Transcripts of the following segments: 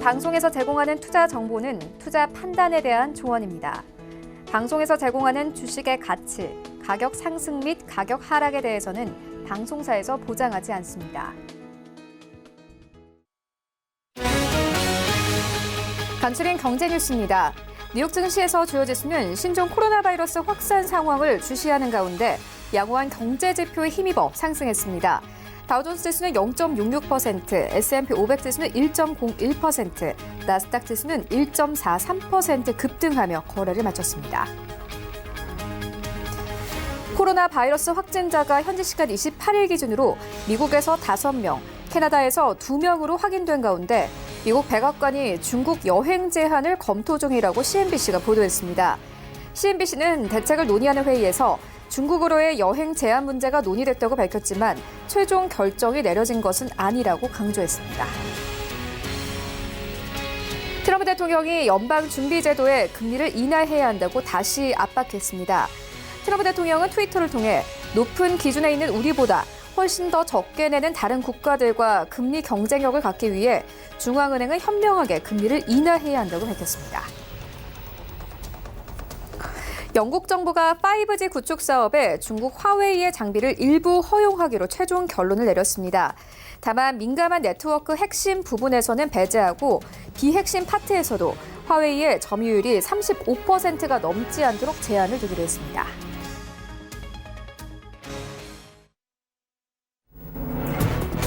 방송에서 제공하는 투자 정보는 투자 판단에 대한 조언입니다. 방송에서 제공하는 주식의 가치, 가격 상승 및 가격 하락에 대해서는 방송사에서 보장하지 않습니다. 간추린 경제 뉴스입니다. 뉴욕 증시에서 주요 지수는 신종 코로나 바이러스 확산 상황을 주시하는 가운데 양호한 경제 지표에 힘입어 상승했습니다. 다우존스 지수는 0.66%, S&P 500 지수는 1.01%, 나스닥 지수는 1.43% 급등하며 거래를 마쳤습니다. 코로나 바이러스 확진자가 현지 시간 28일 기준으로 미국에서 5명, 캐나다에서 2명으로 확인된 가운데 미국 백악관이 중국 여행 제한을 검토 중이라고 CNBC가 보도했습니다. CNBC는 대책을 논의하는 회의에서 중국으로의 여행 제한 문제가 논의됐다고 밝혔지만 최종 결정이 내려진 것은 아니라고 강조했습니다. 트럼프 대통령이 연방준비제도에 금리를 인하해야 한다고 다시 압박했습니다. 트럼프 대통령은 트위터를 통해 높은 기준에 있는 우리보다 훨씬 더 적게 내는 다른 국가들과 금리 경쟁력을 갖기 위해 중앙은행은 현명하게 금리를 인하해야 한다고 밝혔습니다. 영국 정부가 5G 구축 사업에 중국 화웨이의 장비를 일부 허용하기로 최종 결론을 내렸습니다. 다만 민감한 네트워크 핵심 부분에서는 배제하고 비핵심 파트에서도 화웨이의 점유율이 35%가 넘지 않도록 제한을 두기로 했습니다.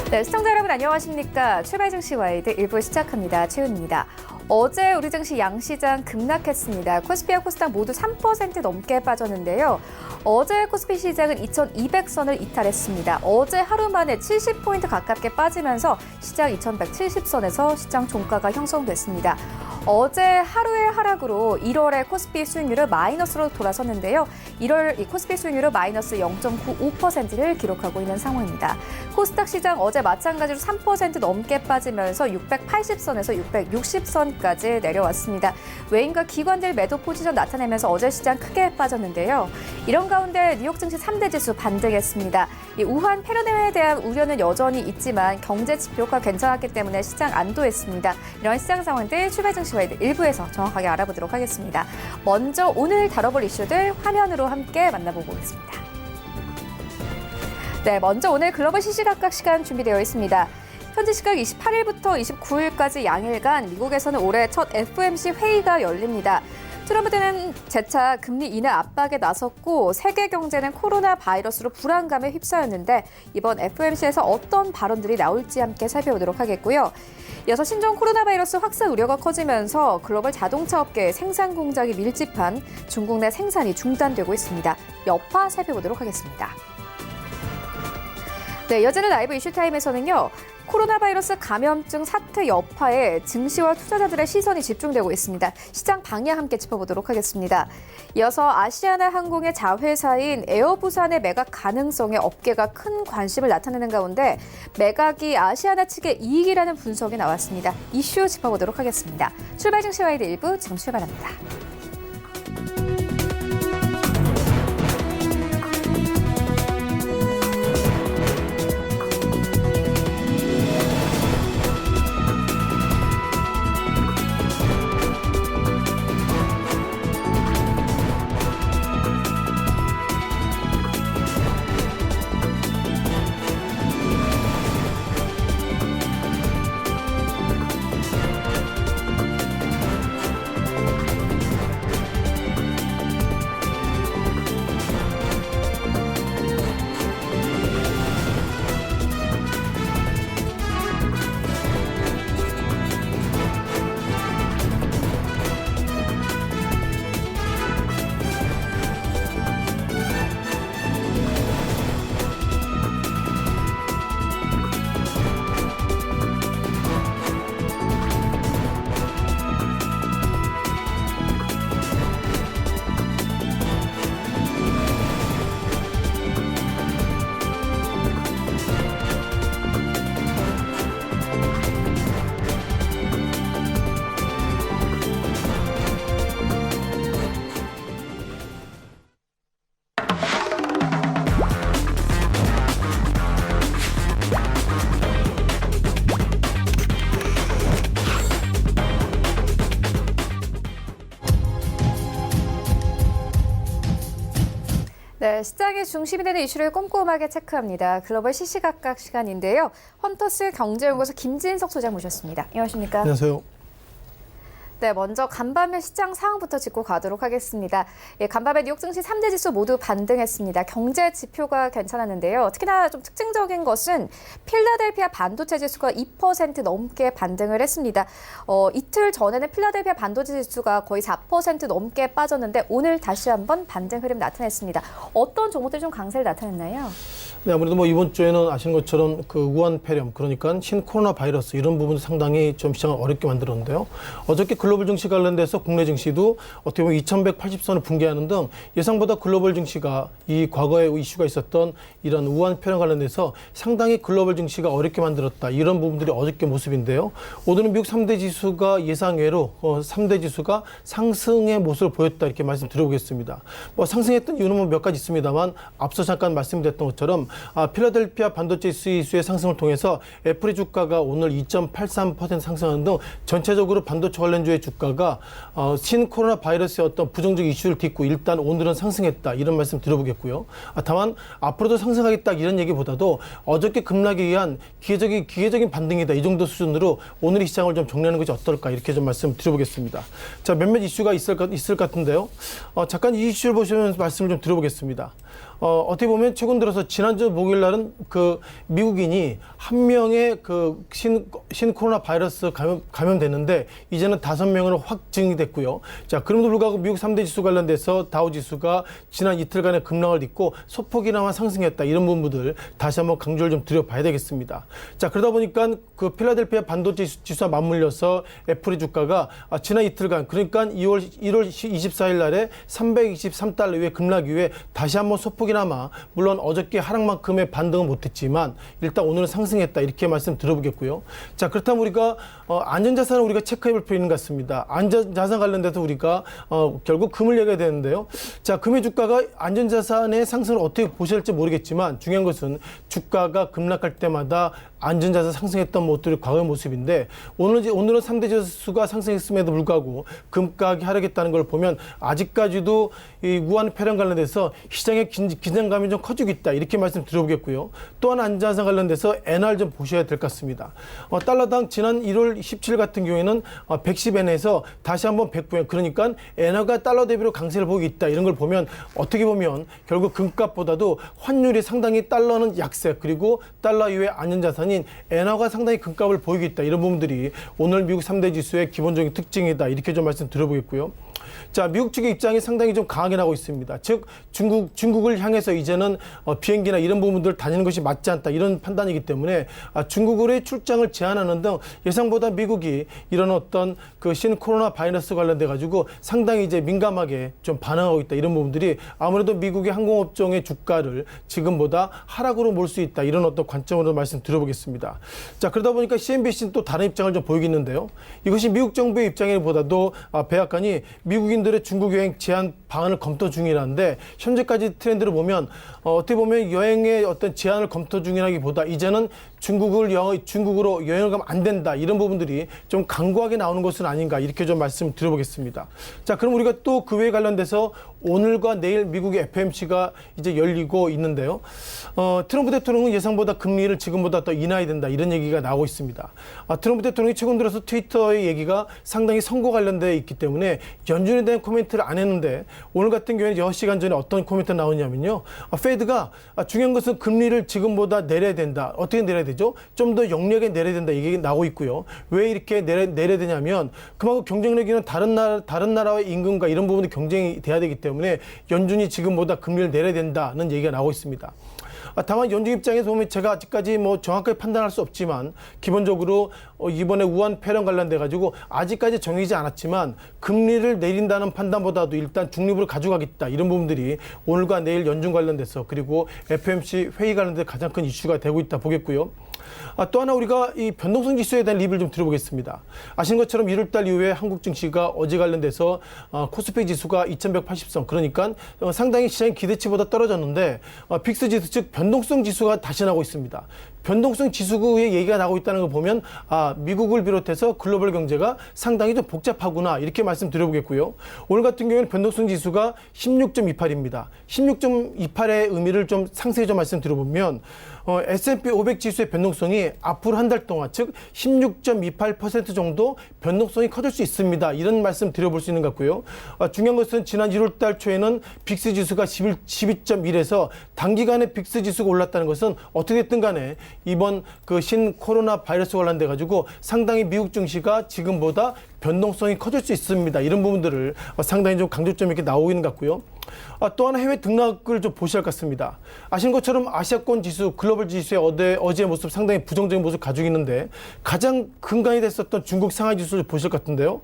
네, 시청자 여러분 안녕하십니까? 출발 증시 와이드 1부 시작합니다. 최은입니다. 어제 우리 증시 양시장 급락했습니다. 코스피와 코스닥 모두 3% 넘게 빠졌는데요. 어제 코스피 시장은 2200선을 이탈했습니다. 어제 하루 만에 70포인트 가깝게 빠지면서 시장 2170선에서 시장 종가가 형성됐습니다. 어제 하루의 하락으로 1월의 코스피 수익률은 마이너스로 돌아섰는데요. 1월 이 코스피 수익률은 마이너스 0.95%를 기록하고 있는 상황입니다. 코스닥 시장 어제 마찬가지로 3% 넘게 빠지면서 680선에서 660선까지 내려왔습니다. 외인과 기관들 매도 포지션 나타내면서 어제 시장 크게 빠졌는데요. 이런 가운데 뉴욕 증시 3대 지수 반등했습니다. 이 우한 폐렴에 대한 우려는 여전히 있지만 경제 지표가 괜찮았기 때문에 시장 안도했습니다. 이런 시장 상황들 출발 증시 와이드 1부에서 정확하게 알아보도록 하겠습니다. 먼저 오늘 다뤄볼 이슈들 화면으로 함께 만나보고 오겠습니다. 네, 먼저 오늘 글로벌 시시각각 시간 준비되어 있습니다. 현지 시각 28일부터 29일까지 양일간 미국에서는 올해 첫 FOMC 회의가 열립니다. 트럼프는 재차 금리 인하 압박에 나섰고 세계 경제는 코로나 바이러스로 불안감에 휩싸였는데 이번 FOMC에서 어떤 발언들이 나올지 함께 살펴보도록 하겠고요. 이어서 신종 코로나 바이러스 확산 우려가 커지면서 글로벌 자동차 업계의 생산 공장이 밀집한 중국 내 생산이 중단되고 있습니다. 여파 살펴보도록 하겠습니다. 네, 여전히 라이브 이슈타임에서는요. 코로나 바이러스 감염증 사태 여파에 증시와 투자자들의 시선이 집중되고 있습니다. 시장 방향 함께 짚어보도록 하겠습니다. 이어서 아시아나 항공의 자회사인 에어부산의 매각 가능성에 업계가 큰 관심을 나타내는 가운데 매각이 아시아나 측의 이익이라는 분석이 나왔습니다. 이슈 짚어보도록 하겠습니다. 출발 증시 와이드 1부 지금 출발합니다. 시장의 중심이 되는 이슈를 꼼꼼하게 체크합니다. 글로벌 시시각각 시간인데요. 헌터스 경제연구소 김진석 소장 모셨습니다. 안녕하십니까? 안녕하세요. 네, 먼저 간밤의 시장 상황부터 짚고 가도록 하겠습니다. 예, 간밤에 뉴욕 증시 3대 지수 모두 반등했습니다. 경제 지표가 괜찮았는데요. 특히나 좀 특징적인 것은 필라델피아 반도체 지수가 2% 넘게 반등을 했습니다. 이틀 전에는 필라델피아 반도체 지수가 거의 4% 넘게 빠졌는데 오늘 다시 한번 반등 흐름 나타냈습니다. 어떤 종목들이 좀 강세를 나타냈나요? 네, 아무래도 뭐 이번 주에는 아시는 것처럼 그 우한 폐렴, 그러니까 신코로나 바이러스 이런 부분도 상당히 좀 시장을 어렵게 만들었는데요. 어저께 글로벌 증시 관련돼서 국내 증시도 어떻게 보면 2180선을 붕괴하는 등 예상보다 글로벌 증시가 이 과거에 이슈가 있었던 이런 우한 폐렴 관련돼서 상당히 글로벌 증시가 어렵게 만들었다. 이런 부분들이 어저께 모습인데요. 오늘은 미국 3대 지수가 예상외로 3대 지수가 상승의 모습을 보였다. 이렇게 말씀드려보겠습니다. 뭐 상승했던 이유는 뭐 몇 가지 있습니다만 앞서 잠깐 말씀드렸던 것처럼 필라델피아 반도체 지수의 상승을 통해서 애플의 주가가 오늘 2.83% 상승하는 등 전체적으로 반도체 관련주의 주가가 신코로나 바이러스의 어떤 부정적 이슈를 딛고 일단 오늘은 상승했다. 이런 말씀 드려보겠고요. 다만 앞으로도 상승하겠다 이런 얘기보다도 어저께 급락에 의한 기계적인 반등이다. 이 정도 수준으로 오늘의 시장을 좀 정리하는 것이 어떨까 이렇게 좀 말씀 드려보겠습니다. 자, 몇몇 이슈가 있을 것 같은데요. 잠깐 이 이슈를 보시면 말씀을 좀 드려보겠습니다. 어떻게 보면 최근 들어서 지난주 목요일 날은 그 미국인이 한 명의 그 신코로나 바이러스 감염됐는데 이제는 5명으로 확증이 됐고요. 자, 그럼에도 불구하고 미국 3대 지수 관련돼서 다우 지수가 지난 이틀간의 급락을 딛고 소폭이나마 상승했다. 이런 부분들 다시 한번 강조를 좀 드려봐야 되겠습니다. 자, 그러다 보니까 그 필라델피아 반도체 지수와 맞물려서 애플의 주가가 지난 이틀간 그러니까 1월 24일 날에 323달러 이후에 급락 이후에 다시 한번 소폭이나마 물론 어저께 하락만큼의 반등은 못했지만 일단 오늘은 상승했다 이렇게 말씀 들어보겠고요. 자, 그렇다면 우리가 안전자산을 우리가 체크해볼 필요 있는 것 같습니다. 안전자산 관련돼서 우리가 결국 금을 얘기해야 되는데요. 자, 금의 주가가 안전자산의 상승을 어떻게 보셔야 할지 모르겠지만 중요한 것은 주가가 급락할 때마다 안전자산 상승했던 모습들이 과거의 모습인데 오늘은 3대 지수가 상승했음에도 불구하고 금가격이 하락했다는 걸 보면 아직까지도 이 우한 폐렴 관련돼서 시장의 긴장감이 좀 커지고 있다. 이렇게 말씀 드려보겠고요. 또 하나 안전자산 관련돼서 엔화를 좀 보셔야 될 것 같습니다. 달러당 지난 1월 17일 같은 경우에는 110엔에서 다시 한번 109엔 그러니까 엔화가 달러 대비로 강세를 보이고 있다. 이런 걸 보면 어떻게 보면 결국 금값보다도 환율이 상당히 달러는 약세 그리고 달러 이외의 안전자산인 엔화가 상당히 금값을 보이고 있다. 이런 부분들이 오늘 미국 3대 지수의 기본적인 특징이다. 이렇게 좀 말씀 드려보겠고요. 자, 미국 측의 입장이 상당히 좀 강하게 나오고 있습니다. 즉 중국을 향해서 이제는 비행기나 이런 부분들 다니는 것이 맞지 않다 이런 판단이기 때문에 중국으로의 출장을 제한하는 등 예상보다 미국이 이런 어떤 그 신코로나 바이러스 관련돼 가지고 상당히 이제 민감하게 좀 반응하고 있다 이런 부분들이 아무래도 미국의 항공업종의 주가를 지금보다 하락으로 몰 수 있다 이런 어떤 관점으로 말씀드려보겠습니다. 자, 그러다 보니까 CNBC는 또 다른 입장을 좀 보이고 있는데요. 이것이 미국 정부의 입장보다도 백악관이 미국인들의 중국 여행 제한 방안을 검토 중이라는데 현재까지 트렌드를 보면 어떻게 보면 여행의 어떤 제한을 검토 중이라기보다 이제는 중국으로 여행을 가면 안 된다 이런 부분들이 좀 강고하게 나오는 것은 아닌가 이렇게 좀 말씀드려보겠습니다. 자, 그럼 우리가 또 그 외에 관련돼서 오늘과 내일 미국의 FOMC가 이제 열리고 있는데요. 트럼프 대통령은 예상보다 금리를 지금보다 더 인하해야 된다 이런 얘기가 나오고 있습니다. 트럼프 대통령이 최근 들어서 트위터의 얘기가 상당히 선거 관련돼 있기 때문에 연준에 대한 코멘트를 안 했는데 오늘 같은 경우에는 6시간 전에 어떤 코멘트가 나오냐면요. 페드가 중요한 것은 금리를 지금보다 내려야 된다. 어떻게 내려야 되죠? 좀 더 영리하게 내려야 된다 이게 나오고 있고요. 왜 이렇게 내려야 되냐면 그만큼 경쟁력이 있는 다른 나라의 임금과 이런 부분이 경쟁이 돼야 되기 때문에 연준이 지금보다 금리를 내려야 된다는 얘기가 나오고 있습니다. 다만 연준 입장에서 보면 제가 아직까지 뭐 정확하게 판단할 수 없지만 기본적으로 이번에 우한 폐렴 관련돼 가지고 아직까지 정해지지 않았지만 금리를 내린다는 판단보다도 일단 중립으로 가져가겠다 이런 부분들이 오늘과 내일 연준 관련돼서 그리고 FOMC 회의 관련돼 가장 큰 이슈가 되고 있다 보겠고요. 또 하나 우리가 이 변동성 지수에 대한 리뷰를 좀 드려보겠습니다. 아시는 것처럼 1월달 이후에 한국 증시가 어제 관련돼서 코스피 지수가 2180선, 그러니까 상당히 시장 기대치보다 떨어졌는데 빅스 지수 즉 변동성 지수가 다시 나고 있습니다. 변동성 지수의 얘기가 나오고 있다는 걸 보면 미국을 비롯해서 글로벌 경제가 상당히 좀 복잡하구나 이렇게 말씀드려보겠고요. 오늘 같은 경우에는 변동성 지수가 16.28입니다. 16.28의 의미를 좀 상세히 좀 말씀드려보면 S&P 500 지수의 변동성이 앞으로 한 달 동안 즉 16.28% 정도 변동성이 커질 수 있습니다. 이런 말씀 드려볼 수 있는 것 같고요. 중요한 것은 지난 1월 달 초에는 빅스 지수가 12.1에서 단기간에 빅스 지수가 올랐다는 것은 어떻게 됐든 간에 이번 그 신코로나 바이러스 관련돼 가지고 상당히 미국 증시가 지금보다 변동성이 커질 수 있습니다. 이런 부분들을 상당히 좀 강조점 있게 나오고 있는 것 같고요. 또 하나 해외 등락을 좀 보셔야 할 것 같습니다. 아시는 것처럼 아시아권 지수, 글로벌 지수의 어제의 모습 상당히 부정적인 모습 가지고 있는데 가장 근간이 됐었던 중국 상하이 지수를 보실 것 같은데요.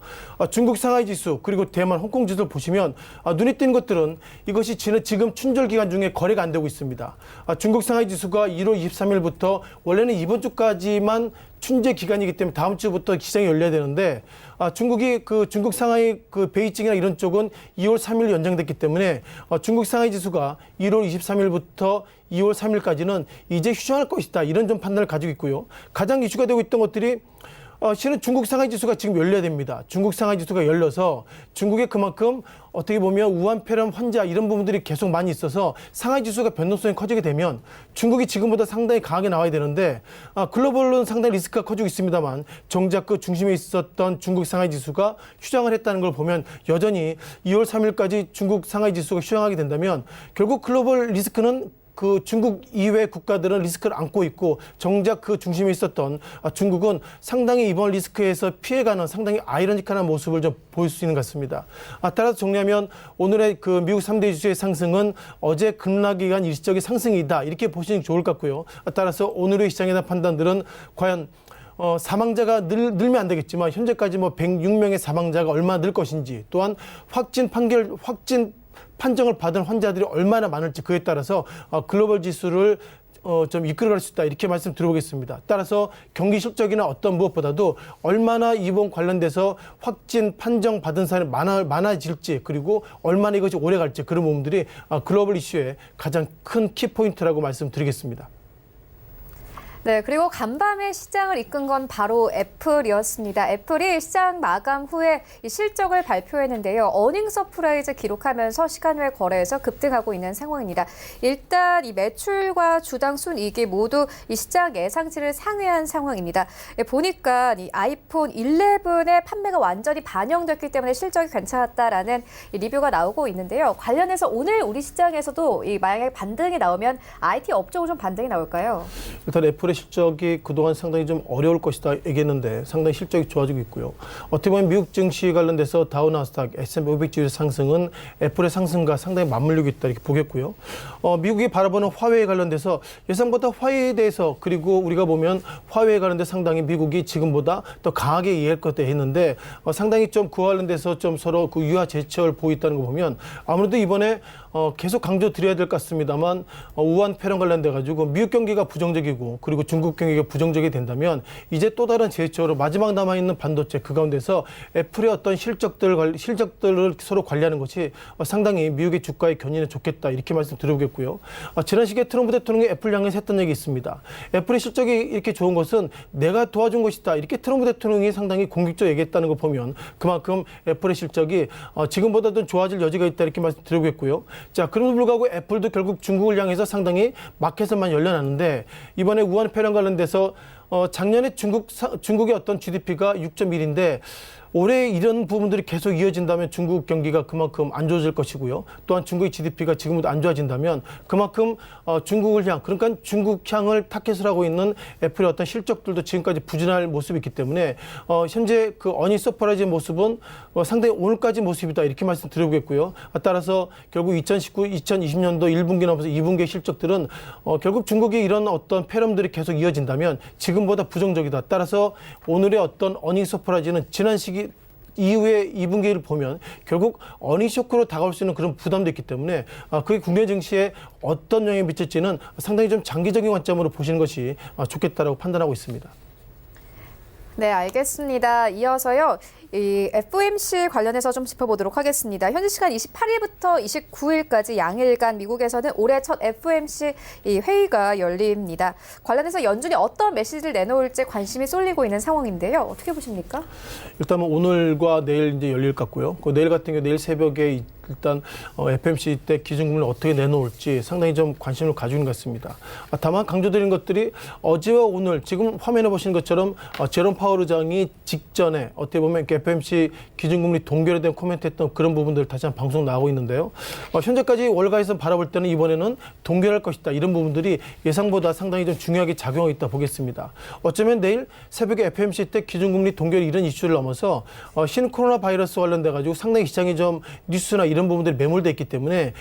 중국 상하이 지수 그리고 대만, 홍콩 지수를 보시면 눈에 띄는 것들은 이것이 지금 춘절 기간 중에 거래가 안 되고 있습니다. 중국 상하이 지수가 1월 23일부터 원래는 이번 주까지만 춘제 기간이기 때문에 다음 주부터 시장이 열려야 되는데 중국이 중국 상하이 베이징이나 이런 쪽은 2월 3일 연장됐기 때문에 중국 상하이 지수가 1월 23일부터 2월 3일까지는 이제 휴정할 것이다. 이런 좀 판단을 가지고 있고요. 가장 이슈가 되고 있던 것들이 실은 중국 상하이 지수가 지금 열려야 됩니다. 중국 상하이 지수가 열려서 중국에 그만큼 어떻게 보면 우한 폐렴 환자 이런 부분들이 계속 많이 있어서 상하이 지수가 변동성이 커지게 되면 중국이 지금보다 상당히 강하게 나와야 되는데 글로벌로는 상당히 리스크가 커지고 있습니다만 정작 그 중심에 있었던 중국 상하이 지수가 휴장을 했다는 걸 보면 여전히 2월 3일까지 중국 상하이 지수가 휴장하게 된다면 결국 글로벌 리스크는 그 중국 이외 국가들은 리스크를 안고 있고 정작 그 중심에 있었던 중국은 상당히 이번 리스크에서 피해가는 상당히 아이러니컬한 모습을 좀 보일 수 있는 것 같습니다. 따라서 정리하면 오늘의 그 미국 3대 지수의 상승은 어제 급락에 의한 일시적인 상승이다 이렇게 보시는 게 좋을 것 같고요. 따라서 오늘의 시장에 대한 판단들은 과연 사망자가 늘면 안 되겠지만 현재까지 106명의 사망자가 얼마나 늘 것인지 또한 확진 판정을 받은 환자들이 얼마나 많을지 그에 따라서 글로벌 지수를 좀 이끌어갈 수 있다 이렇게 말씀드려보겠습니다. 따라서 경기 실적이나 어떤 무엇보다도 얼마나 이번 관련돼서 확진 판정 받은 사람이 많아질지 그리고 얼마나 이것이 오래 갈지 그런 부분들이 글로벌 이슈의 가장 큰 키포인트라고 말씀드리겠습니다. 네, 그리고 간밤에 시장을 이끈 건 바로 애플이었습니다. 애플이 시장 마감 후에 이 실적을 발표했는데요. 어닝 서프라이즈 기록하면서 시간 외 거래에서 급등하고 있는 상황입니다. 일단 이 매출과 주당 순이익이 모두 이 시장 예상치를 상회한 상황입니다. 보니까 이 아이폰 11의 판매가 완전히 반영됐기 때문에 실적이 괜찮았다라는 이 리뷰가 나오고 있는데요. 관련해서 오늘 우리 시장에서도 이 만약에 반등이 나오면 IT 업종은 좀 반등이 나올까요? 일단 애플의 실적이 그동안 상당히 좀 어려울 것이다 얘기했는데 상당히 실적이 좋아지고 있고요. 어떻게 보면 미국 증시 관련돼서 다우 나스닥, S&P 500 지수 상승은 애플의 상승과 상당히 맞물리고 있다 이렇게 보겠고요. 미국이 바라보는 화웨이 관련돼서 예상보다 화웨이에 대해서 그리고 우리가 보면 화웨이 관련돼 상당히 미국이 지금보다 더 강하게 이해할 것 같다 했는데 상당히 좀 그와 관련돼서 좀 서로 그 유화 제철 보였다는 거 보면 아무래도 이번에 계속 강조 드려야 될 것 같습니다만 우한 폐렴 관련돼 가지고 미국 경기가 부정적이고 그리고 중국 경기가 부정적이 된다면 이제 또 다른 제초로 마지막 남아있는 반도체 그 가운데서 애플의 어떤 실적들을 서로 관리하는 것이 상당히 미국의 주가의 견인에 좋겠다 이렇게 말씀드려보겠고요. 지난 시기에 트럼프 대통령이 애플 향해서 했던 얘기 있습니다. 애플의 실적이 이렇게 좋은 것은 내가 도와준 것이다 이렇게 트럼프 대통령이 상당히 공격적으로 얘기했다는 거 보면 그만큼 애플의 실적이 지금보다도 좋아질 여지가 있다 이렇게 말씀드려보겠고요. 자, 그럼에도 불구하고 애플도 결국 중국을 향해서 상당히 마켓을만 열려놨는데 이번에 우한 폐렴 관련돼서 작년에 중국의 어떤 GDP가 6.1인데 올해 이런 부분들이 계속 이어진다면 중국 경기가 그만큼 안 좋아질 것이고요. 또한 중국의 GDP가 지금보다 안 좋아진다면 그만큼 중국을 그러니까 중국 향을 타켓을 하고 있는 애플의 어떤 실적들도 지금까지 부진할 모습이 있기 때문에 현재 그 어닝 서프라이즈의 모습은 상당히 오늘까지 모습이다 이렇게 말씀드려보겠고요. 따라서 결국 2020년도 1분기 넘어서 2분기의 실적들은 결국 중국의 이런 어떤 폐렴들이 계속 이어진다면 지금보다 부정적이다. 따라서 오늘의 어떤 어닝 서프라이즈는 지난 시기 이후에 2분기를 보면 결국 어닝 쇼크로 다가올 수 있는 그런 부담도 있기 때문에 그게 국내 증시에 어떤 영향을 미칠지는 상당히 좀 장기적인 관점으로 보시는 것이 좋겠다라고 판단하고 있습니다. 네, 알겠습니다. 이어서요. 이 FOMC 관련해서 좀 짚어보도록 하겠습니다. 현지 시간 28일부터 29일까지 양일간 미국에서는 올해 첫 FOMC 이 회의가 열립니다. 관련해서 연준이 어떤 메시지를 내놓을지 관심이 쏠리고 있는 상황인데요. 어떻게 보십니까? 일단 뭐 오늘과 내일 이제 열릴 것 같고요. 내일 같은 경우 내일 새벽에 일단 FOMC 때 기준금리를 어떻게 내놓을지 상당히 좀 관심을 가지고 있는 것 같습니다. 다만 강조드린 것들이 어제와 오늘 지금 화면에 보시는 것처럼 제롬 파월 의장이 직전에 어떻게 보면 FOMC 기준금리 동결에 대한 코멘트했던 그런 부분들 다시 한번 방송 나오고 있는데요. 현재까지 월가에서 바라볼 때는 이번에는 동결할 것이다. 이런 부분들이 예상보다 상당히 좀 중요하게 작용하고 있다 보겠습니다. 어쩌면 내일 새벽에 FOMC 때 기준금리 동결 이런 이슈를 넘어서 신코로나 바이러스 관련돼 가지고 상당히 시장이 좀 뉴스나 이런 부분들이 매몰돼 있기 때문에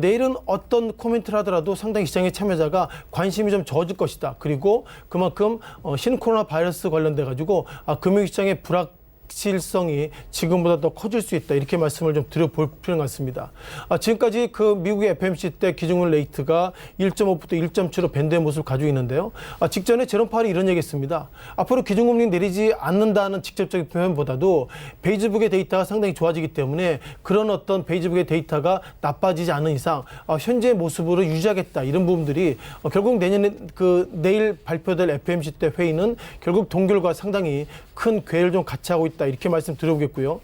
내일은 어떤 코멘트를 하더라도 상당히 시장의 참여자가 관심이 좀 적어질 것이다. 그리고 그만큼 신코로나 바이러스 관련돼 가지고 금융시장의 불확실성이 지금보다 더 커질 수 있다. 이렇게 말씀을 좀 드려볼 필요가 있습니다. 지금까지 그 미국의 FOMC 때 기준금리 레이트가 1.5부터 1.7로 밴드의 모습을 가지고 있는데요. 직전에 제롬 파월이 이런 얘기했습니다. 앞으로 기준금리 내리지 않는다는 직접적인 표현보다도 베이지북의 데이터가 상당히 좋아지기 때문에 그런 어떤 베이지북의 데이터가 나빠지지 않는 이상 현재의 모습으로 유지하겠다. 이런 부분들이 결국 내년에 내일 발표될 FOMC 때 회의는 결국 동결과 상당히 큰 궤를 좀 같이 하고 있다. 이렇게 말씀드려보겠고요.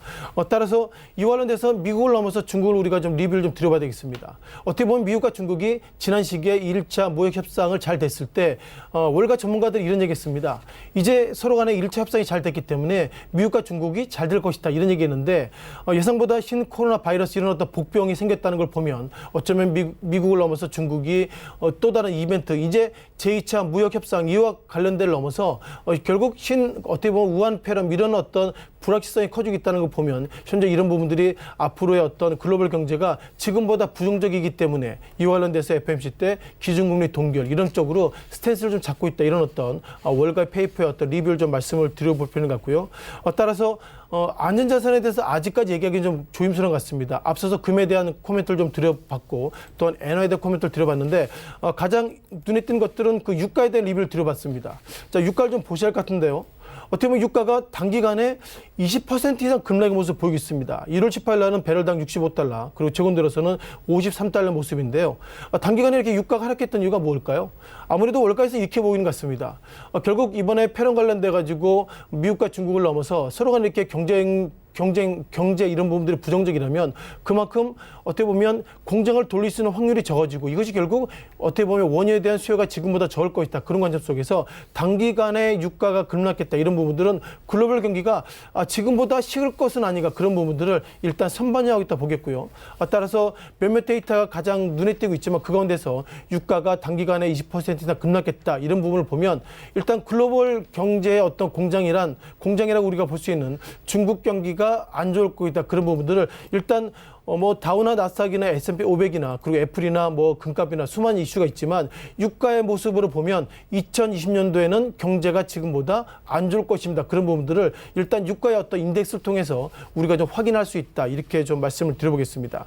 따라서 이와 관련돼서 미국을 넘어서 중국을 우리가 좀 리뷰를 좀 드려봐야 되겠습니다. 어떻게 보면 미국과 중국이 지난 시기에 1차 무역 협상을 잘 됐을 때 월가 전문가들이 이런 얘기했습니다. 이제 서로 간에 1차 협상이 잘 됐기 때문에 미국과 중국이 잘 될 것이다. 이런 얘기했는데 예상보다 신코로나 바이러스 이런 어떤 복병이 생겼다는 걸 보면 어쩌면 미국을 넘어서 중국이 또 다른 이벤트 이제 제2차 무역 협상 이와 관련된 넘어서 결국 어떻게 보면 우한 폐렴 이런 어떤 불확실성이 커지고 있다는 걸 보면 현재 이런 부분들이 앞으로의 어떤 글로벌 경제가 지금보다 부정적이기 때문에 이와 관련돼서 FOMC 때 기준금리 동결 이런 쪽으로 스탠스를 좀 잡고 있다 이런 어떤 월가 페이퍼의 어떤 리뷰를 좀 말씀을 드려볼 필요가 같고요. 따라서 안전자산에 대해서 아직까지 얘기하기는 좀 조심스러운 것 같습니다. 앞서서 금에 대한 코멘트를 좀 드려봤고 또한 엔화에 대한 코멘트를 드려봤는데 가장 눈에 띈 것들은 그 유가에 대한 리뷰를 드려봤습니다. 자, 유가를 좀 보셔야 할 것 같은데요. 어떻게 보면 유가가 단기간에 20% 이상 급락의 모습을 보이고 있습니다. 1월 18일 날은 배럴당 65달러, 그리고 최근 들어서는 53달러 모습인데요. 단기간에 이렇게 유가가 하락했던 이유가 뭘까요? 아무래도 월가에서 이렇게 보이는 것 같습니다. 결국 이번에 폐렴 관련돼 가지고 미국과 중국을 넘어서 서로 간에 이렇게 경제 이런 부분들이 부정적이라면 그만큼 어떻게 보면 공장을 돌릴 수 있는 확률이 적어지고 이것이 결국 어떻게 보면 원유에 대한 수요가 지금보다 적을 것이다. 그런 관점 속에서 단기간에 유가가 급락했다. 이런 부분들은 글로벌 경기가 지금보다 식을 것은 아닌가 그런 부분들을 일단 선반영하고 있다 보겠고요. 따라서 몇몇 데이터가 가장 눈에 띄고 있지만 그 가운데서 유가가 단기간에 20% 이상 급락했다. 이런 부분을 보면 일단 글로벌 경제의 어떤 공장이라고 우리가 볼 수 있는 중국 경기가 안 좋을 거다 그런 부분들을 일단 다우나 나스닥이나 S&P 500이나 그리고 애플이나 금값이나 수많은 이슈가 있지만 유가의 모습으로 보면 2020년도에는 경제가 지금보다 안 좋을 것입니다. 그런 부분들을 일단 유가의 어떤 인덱스를 통해서 우리가 좀 확인할 수 있다. 이렇게 좀 말씀을 드려보겠습니다.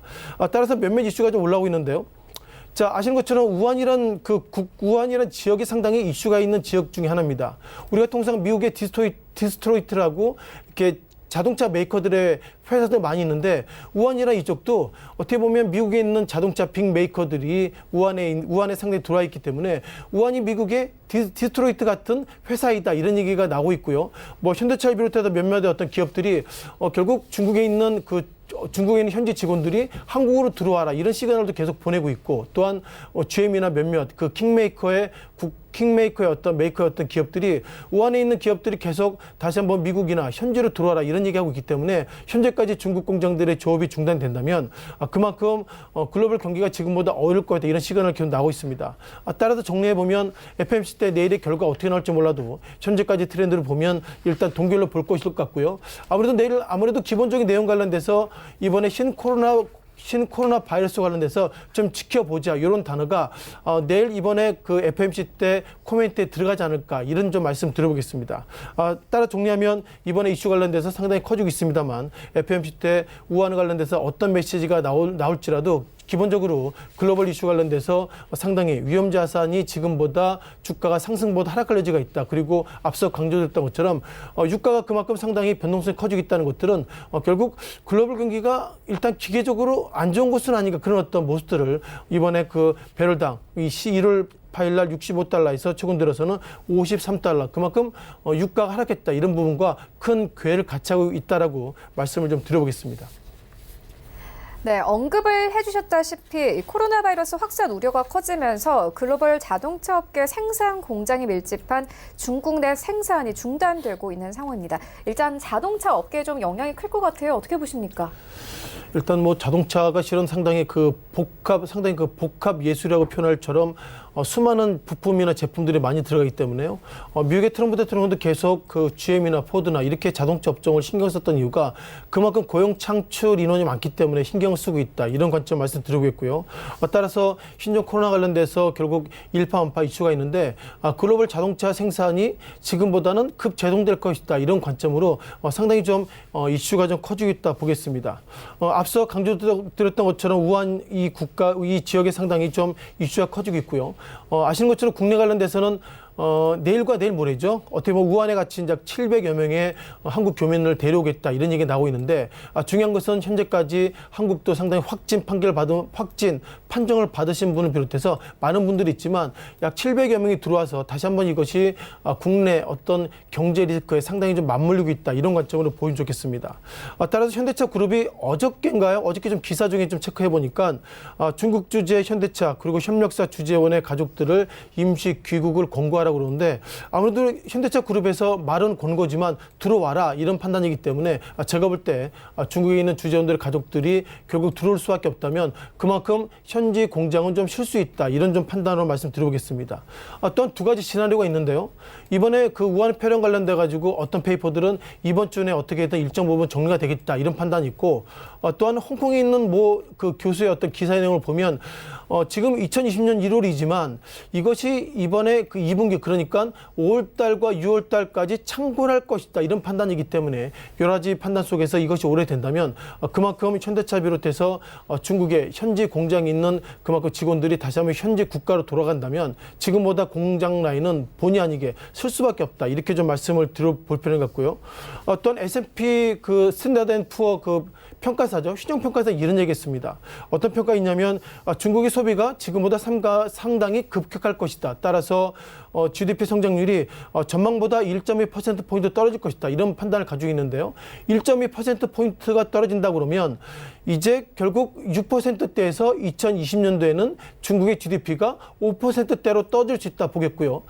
따라서 몇몇 이슈가 좀 올라오고 있는데요. 자, 아시는 것처럼 우한이란 지역이 상당히 이슈가 있는 지역 중에 하나입니다. 우리가 통상 미국의 디스트로이트라고 이렇게 자동차 메이커들의 회사들 많이 있는데 우한이란 이쪽도 어떻게 보면 미국에 있는 자동차 빅 메이커들이 우한에 상당히 들어와 있기 때문에 우한이 미국의 디스트로이트 같은 회사이다 이런 얘기가 나오고 있고요. 현대차를 비롯해서 몇몇의 어떤 기업들이 결국 중국에 있는 현지 직원들이 한국으로 들어와라 이런 시그널도 계속 보내고 있고 또한 GM이나 몇몇 킹메이커의 어떤 기업들이 우한에 있는 기업들이 계속 다시 한번 미국이나 현지로 들어와라 이런 얘기하고 있기 때문에 현재까지 중국 공장들의 조업이 중단된다면 그만큼 글로벌 경기가 지금보다 어려울 거다 이런 시그널이 계속 나오고 있습니다. 따라서 정리해보면 FOMC 때 내일의 결과 어떻게 나올지 몰라도 현재까지 트렌드를 보면 일단 동결로 볼 것일 것 같고요. 아무래도 내일 기본적인 내용 관련돼서 이번에 신코로나 신코로나 바이러스 관련돼서 좀 지켜보자 이런 단어가 내일 이번에 그 FMC 때 코멘트에 들어가지 않을까 이런 좀 말씀 드려보겠습니다. 따라 정리하면 이번에 이슈 관련돼서 상당히 커지고 있습니다만 FMC 때 우한 관련돼서 어떤 메시지가 나올지라도 기본적으로 글로벌 이슈 관련돼서 상당히 위험 자산이 지금보다 주가가 상승보다 하락할 여지가 있다. 그리고 앞서 강조됐던 것처럼 유가가 그만큼 상당히 변동성이 커지고 있다는 것들은 결국 글로벌 경기가 일단 기계적으로 안 좋은 것은 아닌가 그런 어떤 모습들을 이번에 그 배럴당 이 1월 8일 날 65달러에서 최근 들어서는 53달러 그만큼 유가가 하락했다. 이런 부분과 큰 궤를 같이 하고 있다라고 말씀을 좀 드려보겠습니다. 네, 언급을 해주셨다시피 코로나 바이러스 확산 우려가 커지면서 글로벌 자동차 업계 생산 공장이 밀집한 중국 내 생산이 중단되고 있는 상황입니다. 일단 자동차 업계에 좀 영향이 클 것 같아요. 어떻게 보십니까? 일단 뭐 자동차가 실은 상당히 그 복합 예술이라고 표현할 처럼 수많은 부품이나 제품들이 많이 들어가기 때문에요. 미국의 트럼프 대통령도 계속 그 GM이나 포드나 이렇게 자동차 업종을 신경 썼던 이유가 그만큼 고용 창출 인원이 많기 때문에 신경을 쓰고 있다. 이런 관점 말씀드리겠고요. 따라서 신종 코로나 관련돼서 결국 일파만파 이슈가 있는데 글로벌 자동차 생산이 지금보다는 급제동될 것이다. 이런 관점으로 상당히 좀 이슈가 좀 커지고 있다 보겠습니다. 앞서 강조드렸던 것처럼 우한 이 지역에 상당히 좀 이슈가 커지고 있고요. 아시는 것처럼 국내 관련돼서는 내일과 내일 모레죠. 어떻게 보면 우한에 갇힌 약 700여 명의 한국 교민을 데려오겠다 이런 얘기가 나오고 있는데 중요한 것은 현재까지 한국도 상당히 확진 판정을 받으신 분을 비롯해서 많은 분들이 있지만 약 700여 명이 들어와서 다시 한번 이것이 국내 어떤 경제 리스크에 상당히 좀 맞물리고 있다 이런 관점으로 보이면 좋겠습니다. 따라서 현대차 그룹이 어저께 좀 기사 중에 좀 체크해 보니까 중국 주재 현대차 그리고 협력사 주재원의 가족들을 임시 귀국을 권고하라고 그러는데 아무래도 현대차 그룹에서 말은 권고지만 들어와라 이런 판단이기 때문에 제가 볼 때 중국에 있는 주재원들의 가족들이 결국 들어올 수밖에 없다면 그만큼 현지 공장은 좀 쉴 수 있다 이런 좀 판단으로 말씀드려보겠습니다. 또한 두 가지 시나리오가 있는데요. 이번에 그 우한 폐렴 관련돼 가지고 어떤 페이퍼들은 이번 주 내에 어떻게든 일정 부분 정리가 되겠다 이런 판단이 있고 또한 홍콩에 있는 그 교수의 어떤 기사 내용을 보면 지금 2020년 1월이지만 이것이 이번에 그 2분기 그러니까 5월달과 6월달까지 창궐할 것이다 이런 판단이기 때문에 여러 가지 판단 속에서 이것이 오래된다면 그만큼 현대차 비롯해서 중국에 현지 공장이 있는 그만큼 직원들이 다시 한번 현지 국가로 돌아간다면 지금보다 공장 라인은 본의 아니게 쓸 수밖에 없다 이렇게 좀 말씀을 드려볼 필요가 있고요. 또한 S&P 그 스탠다드 앤 푸어 그 평가사죠. 신용평가사 이런 얘기했습니다. 어떤 평가 있냐면 중국의 소비가 지금보다 상당히 급격할 것이다. 따라서 GDP 성장률이 전망보다 1.2%포인트 떨어질 것이다. 이런 판단을 가지고 있는데요. 1.2%포인트가 떨어진다 그러면 이제 결국 6%대에서 2020년도에는 중국의 GDP가 5%대로 떨어질 수 있다 보겠고요.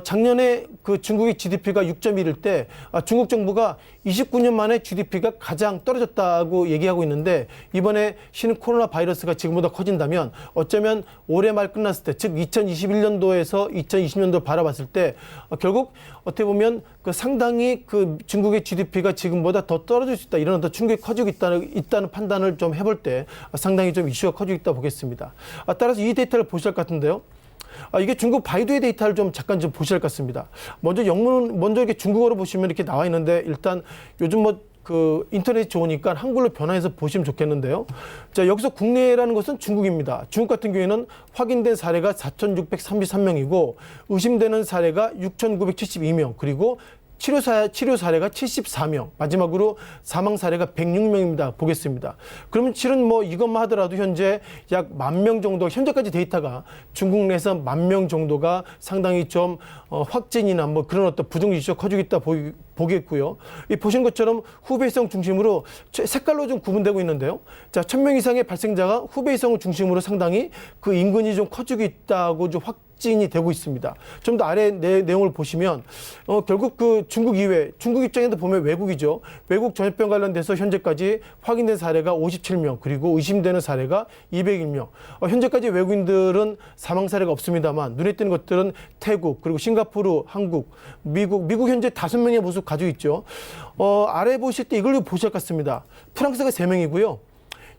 작년에 그 중국의 GDP가 6.1일 때 중국 정부가 29년 만에 GDP가 가장 떨어졌다고 얘기하고 있는데 이번에 신 코로나 바이러스가 지금보다 커진다면 어쩌면 올해 말 끝났을 때 즉 2021년도에서 2020년도 바라봤을 때 결국 어떻게 보면 그 상당히 그 중국의 GDP가 지금보다 더 떨어질 수 있다 이런 어떤 충격이 커지고 있다는 판단을 좀 해볼 때 상당히 좀 이슈가 커지고 있다 보겠습니다. 따라서 이 데이터를 보실 것 같은데요. 이게 중국 바이두의 데이터를 좀 잠깐 좀 보실 것 같습니다. 먼저 이렇게 중국어로 보시면 이렇게 나와 있는데 일단 요즘 그 인터넷이 좋으니까 한글로 변화해서 보시면 좋겠는데요. 자, 여기서 국내라는 것은 중국입니다. 중국 같은 경우에는 확인된 사례가 4,633명이고 의심되는 사례가 6,972명 그리고 치료 사례가 74명, 마지막으로 사망 사례가 106명입니다. 보겠습니다. 그러면 실은 이것만 하더라도 현재 약 10,000명 정도, 현재까지 데이터가 중국 내에서 10,000명 정도가 상당히 좀 확진이나 그런 어떤 부정 이슈가 커지고 있다 보겠고요. 보시는 것처럼 후베이성 중심으로 색깔로 좀 구분되고 있는데요. 자, 1,000명 이상의 발생자가 후베이성을 중심으로 상당히 그 인근이 좀 커지고 있다고 좀 확진이 되고 있습니다. 좀 더 아래 내용을 보시면 결국 그 중국 이외, 중국 입장에도 보면 외국이죠. 외국 전염병 관련돼서 현재까지 확인된 사례가 57명, 그리고 의심되는 사례가 201명. 현재까지 외국인들은 사망 사례가 없습니다만 눈에 띄는 것들은 태국, 그리고 싱가포르, 한국, 미국 현재 5명의 모습 가지고 있죠. 아래 보실 때 이걸 보실 것 같습니다. 프랑스가 3명이고요.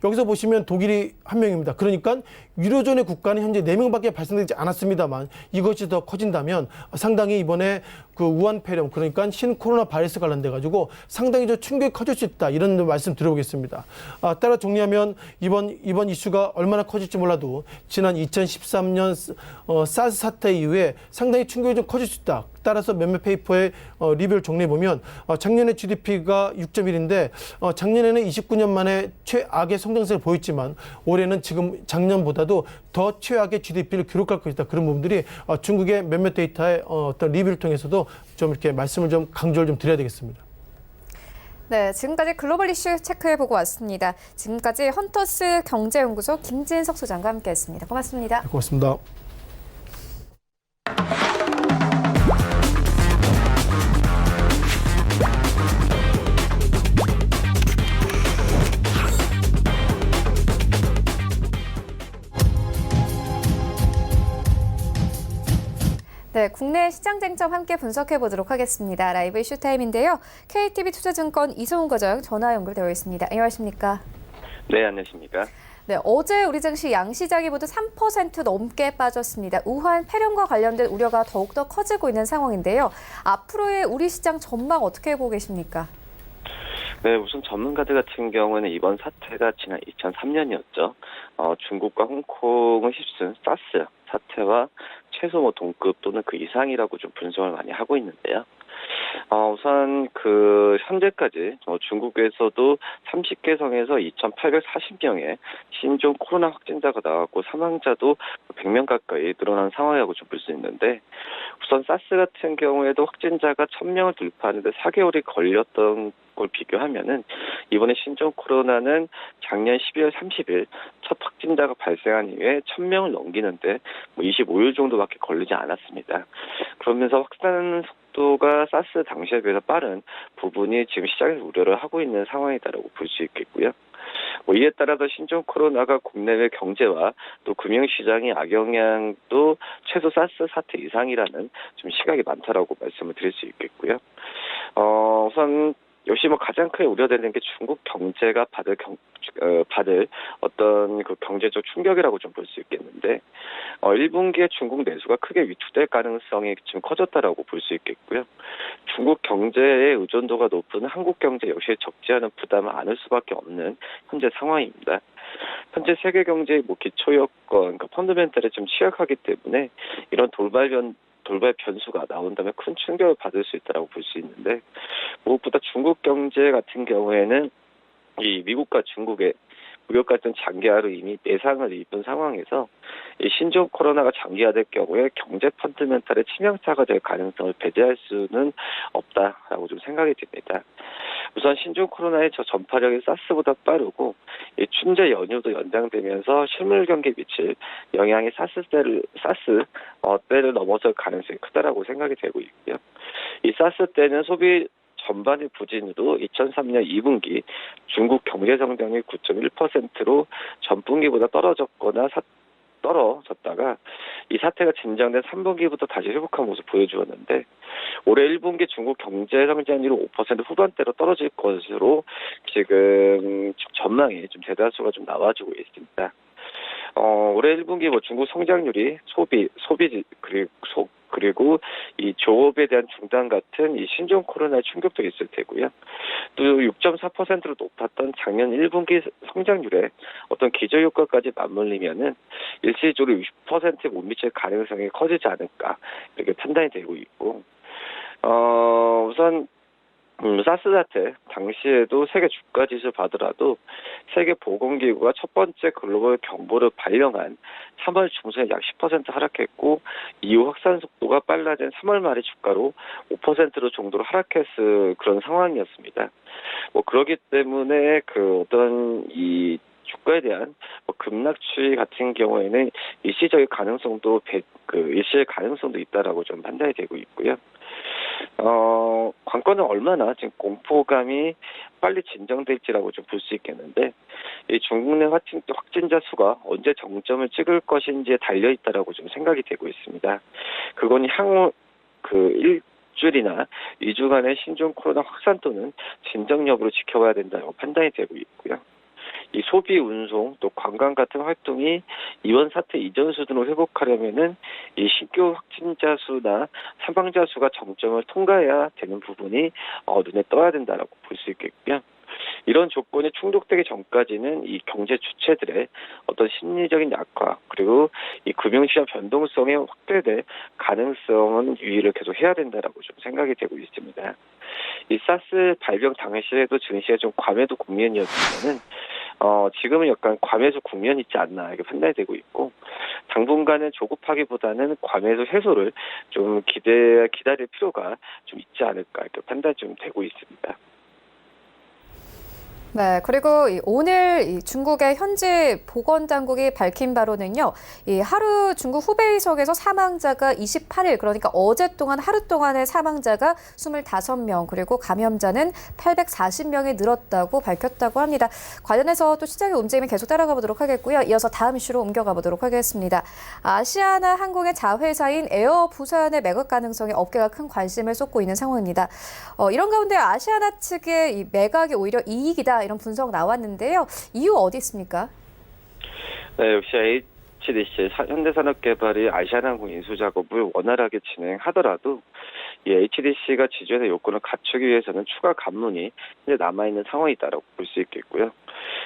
여기서 보시면 독일이 1명입니다. 그러니까 유로존의 국가는 현재 4명밖에 발생되지 않았습니다만 이것이 더 커진다면 상당히 이번에 그 우한 폐렴 그러니까 신코로나 바이러스 관련돼 가지고 상당히 좀 충격이 커질 수 있다 이런 말씀 드려보겠습니다. 따라 정리하면 이번 이슈가 얼마나 커질지 몰라도 지난 2013년 사스 사태 이후에 상당히 충격이 좀 커질 수 있다. 따라서 몇몇 페이퍼의 리뷰를 정리해 보면 작년에 GDP가 6.1인데 작년에는 29년 만에 최악의 성장세를 보였지만 올해는 지금 작년보다도 더 최악의 GDP를 기록할 것이다. 그런 부분들이 중국의 몇몇 데이터의 어떤 리뷰를 통해서도 좀 이렇게 말씀을 좀 강조를 좀 드려야 되겠습니다. 네, 지금까지 글로벌 이슈 체크해보고 왔습니다. 지금까지 헌터스 경제연구소 김진석 소장과 함께했습니다. 고맙습니다. 네, 고맙습니다. 네, 국내 시장 쟁점 함께 분석해 보도록 하겠습니다. 라이브 이슈 타임인데요. KTB 투자증권 이소은 과장 전화 연결되어 있습니다. 안녕하십니까? 네, 안녕하십니까? 네, 어제 우리 증시 양시장이 모두 3% 넘게 빠졌습니다. 우한 폐렴과 관련된 우려가 더욱더 커지고 있는 상황인데요. 앞으로의 우리 시장 전망 어떻게 보고 계십니까? 네, 우선 전문가들 같은 경우는 이번 사태가 지난 2003년이었죠. 중국과 홍콩을 휩쓴 사스 사태와 최소 동급 또는 그 이상이라고 좀 분석을 많이 하고 있는데요. 우선 그 현재까지 중국에서도 30개 성에서 2,840명의 신종 코로나 확진자가 나왔고 사망자도 100명 가까이 늘어난 상황이라고 좀 볼 수 있는데 우선 사스 같은 경우에도 확진자가 1,000명을 돌파하는데 4개월이 걸렸던 걸 비교하면은 이번에 신종 코로나는 작년 12월 30일 첫 확진자가 발생한 이후에 1,000명을 넘기는데 25일 정도밖에 걸리지 않았습니다. 그러면서 확산 속도가 사스 당시에 비해서 빠른 부분이 지금 시장에서 우려를 하고 있는 상황이다라고 볼 수 있겠고요. 이에 따라서 신종 코로나가 국내외 경제와 또 금융시장에 악영향도 최소 사스 사태 이상이라는 좀 시각이 많다라고 말씀을 드릴 수 있겠고요. 우선 역시 가장 크게 우려되는 게 중국 경제가 받을 어떤 그 경제적 충격이라고 좀 볼 수 있겠는데 1분기에 중국 내수가 크게 위축될 가능성이 좀 커졌다라고 볼 수 있겠고요. 중국 경제의 의존도가 높은 한국 경제 역시 적지 않은 부담을 안을 수밖에 없는 현재 상황입니다. 현재 세계 경제의 기초 여건, 그러니까 펀더멘털에 좀 취약하기 때문에 이런 돌발 변수가 나온다면 큰 충격을 받을 수 있다고 볼 수 있는데 무엇보다 중국 경제 같은 경우에는 이 미국과 중국의 무역 갈등 장기화로 이미 내상을 입은 상황에서 이 신종 코로나가 장기화될 경우에 경제 펀더멘털에 치명타가 될 가능성을 배제할 수는 없다라고 좀 생각이 듭니다. 우선 신종 코로나의 전파력이 사스보다 빠르고 이 춘제 연휴도 연장되면서 실물 경기에 미칠 영향이 사스 때를 넘어설 가능성이 크다라고 생각이 되고 있고요. 이 사스 때는 소비 전반의 부진으로 2003년 2분기 중국 경제 성장이 9.1%로 전분기보다 떨어졌다가 이 사태가 진정된 3분기부터 다시 회복한 모습 보여주었는데 올해 1분기 중국 경제 성장률이 5% 후반대로 떨어질 것으로 지금 전망이 좀 대다수가 좀 나와주고 있습니다. 올해 1분기 중국 성장률이 소비 그리고 이 조업에 대한 중단 같은 이 신종 코로나의 충격도 있을 테고요. 또 6.4%로 높았던 작년 1분기 성장률에 어떤 기저 효과까지 맞물리면은 일시적으로 60%에 못 미칠 가능성이 커지지 않을까 이렇게 판단이 되고 있고, 우선 사스 사태 당시에도 세계 주가 지수 봐더라도 세계 보건기구가 첫 번째 글로벌 경보를 발령한 3월 중순에 약 10% 하락했고 이후 확산 속도가 빨라진 3월 말의 주가로 5% 정도로 하락했을 그런 상황이었습니다. 그렇기 때문에 어떤 이 주가에 대한 급락 추이 같은 경우에는 일시적인 가능성도 있다라고 좀 판단이 되고 있고요. 관건은 얼마나 지금 공포감이 빨리 진정될지라고 좀 볼 수 있겠는데 이 중국 내 확진자 수가 언제 정점을 찍을 것인지에 달려 있다라고 좀 생각이 되고 있습니다. 그건 향후 일주일이나 2주간의 신종 코로나 확산 또는 진정 여부를 지켜봐야 된다고 판단이 되고 있고요. 이 소비, 운송, 또 관광 같은 활동이 이번 사태 이전 수준으로 회복하려면은 이 신규 확진자 수나 사망자 수가 정점을 통과해야 되는 부분이 눈에 떠야 된다라고 볼 수 있겠고요. 이런 조건이 충족되기 전까지는 이 경제 주체들의 어떤 심리적인 약화 그리고 이 금융시장 변동성이 확대될 가능성은 유의를 계속 해야 된다라고 좀 생각이 되고 있습니다. 이 사스 발병 당시에도 증시가 좀 과매도 국면이었지만은 지금은 약간 과매수 국면이 있지 않나 이렇게 판단이 되고 있고 당분간은 조급하기보다는 과매수 해소를 좀 기다릴 필요가 좀 있지 않을까 이렇게 판단이 좀 되고 있습니다. 네, 그리고 오늘 중국의 현지 보건당국이 밝힌 바로는요, 하루 중국 후베이성에서 사망자가 28일, 그러니까 어제 동안 하루 동안의 사망자가 25명, 그리고 감염자는 840명이 늘었다고 밝혔다고 합니다. 관련해서 또 시장의 움직임을 계속 따라가 보도록 하겠고요. 이어서 다음 이슈로 옮겨가 보도록 하겠습니다. 아시아나 항공의 자회사인 에어 부산의 매각 가능성에 업계가 큰 관심을 쏟고 있는 상황입니다. 이런 가운데 아시아나 측의 이 매각이 오히려 이익이다. 이런 분석 나왔는데요. 이유 어디 있습니까? 네, 역시 HDC 현대산업개발이 아시아나항공 인수 작업을 원활하게 진행하더라도 이 HDC가 지주회사 요건을 갖추기 위해서는 추가 관문이 이제 남아있는 상황이다라고 볼 수 있겠고요.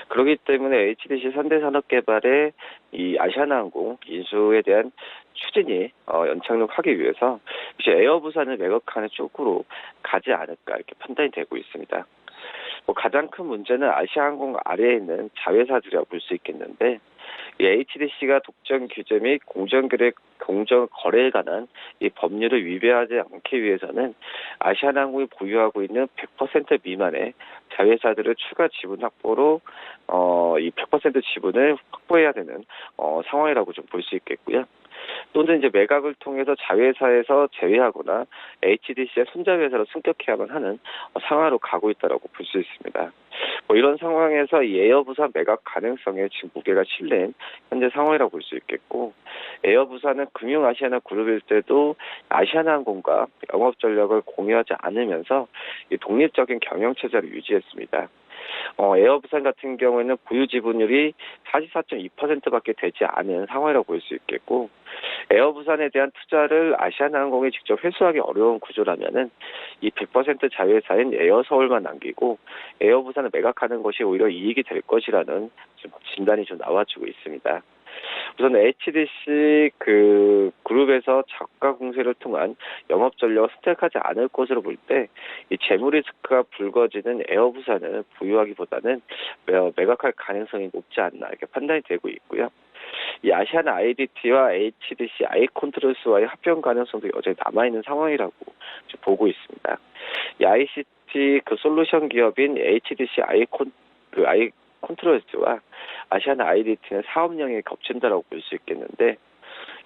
그렇기 때문에 HDC 현대산업개발의 이 아시아나항공 인수에 대한 추진이 연착륙하기 위해서 역시 에어부산을 매각하는 쪽으로 가지 않을까 이렇게 판단이 되고 있습니다. 가장 큰 문제는 아시아항공 아래에 있는 자회사들이라고 볼 수 있겠는데 이 HDC가 독점 규제 및 공정거래에 관한 이 법률을 위배하지 않기 위해서는 아시아나항공이 보유하고 있는 100% 미만의 자회사들을 추가 지분 확보로 이 100% 지분을 확보해야 되는 상황이라고 좀 볼 수 있겠고요. 또는 이제 매각을 통해서 자회사에서 제외하거나 HDC의 손자회사로 승격해야만 하는 상황으로 가고 있다라고 볼 수 있습니다. 이런 상황에서 이 에어부산 매각 가능성에 지금 무게가 실린 현재 상황이라고 볼 수 있겠고 에어부산은 금융아시아나 그룹일 때도 아시아나항공과 영업 전략을 공유하지 않으면서 이 독립적인 경영 체제를 유지했습니다. 에어부산 같은 경우에는 보유 지분율이 44.2%밖에 되지 않은 상황이라고 볼 수 있겠고 에어부산에 대한 투자를 아시아나항공이 직접 회수하기 어려운 구조라면은 이 100% 자회사인 에어서울만 남기고 에어부산을 매각하는 것이 오히려 이익이 될 것이라는 좀 진단이 좀 나와주고 있습니다. 우선 HDC 그룹에서 저가 공세를 통한 영업 전략을 선택하지 않을 것으로 볼 때 이 재무 리스크가 불거지는 에어부산을 보유하기보다는 매각할 가능성이 높지 않나 이렇게 판단이 되고 있고요. 이 아시아나 IDT와 HDC 아이콘트로스와의 합병 가능성도 여전히 남아있는 상황이라고 보고 있습니다. 이 ICT 솔루션 기업인 HDC 아이콘트로스와 아시아나 IDT는 사업령이 겹친다라고 볼 수 있겠는데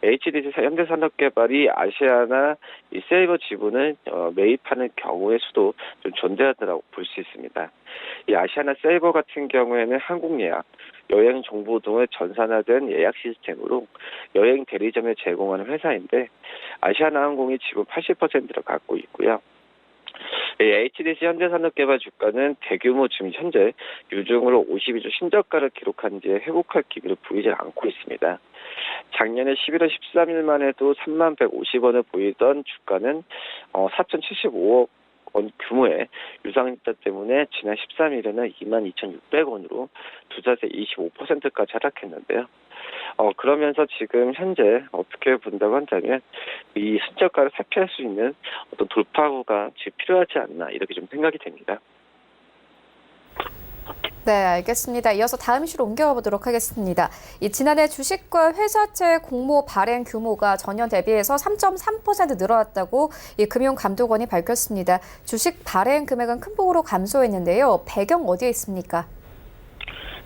HDC 현대산업개발이 아시아나 이 세이버 지분을 매입하는 경우의 수도 좀 존재하다라고 볼 수 있습니다. 이 아시아나 세이버 같은 경우에는 항공 예약, 여행 정보 등을 전산화된 예약 시스템으로 여행 대리점에 제공하는 회사인데 아시아나항공이 지분 80%를 갖고 있고요. HDC 현대산업개발 주가는 대규모 지금 현재 유중으로 52주 신저가를 기록한 뒤에 회복할 기미를 보이지 않고 있습니다. 작년에 11월 13일만 해도 3만 150원을 보이던 주가는 4,075억 원 규모의 유상증자 때문에 지난 13일에는 22,600원으로 두 자세 25%까지 하락했는데요. 그러면서 지금 현재 어떻게 본다고 한다면 이 신저가를 회피할 수 있는 어떤 돌파구가 지금 필요하지 않나 이렇게 좀 생각이 됩니다. 네, 알겠습니다. 이어서 다음 이슈로 옮겨가 보도록 하겠습니다. 지난해 주식과 회사채 공모 발행 규모가 전년 대비해서 3.3% 늘어났다고 금융감독원이 밝혔습니다. 주식 발행 금액은 큰 폭으로 감소했는데요. 배경 어디에 있습니까?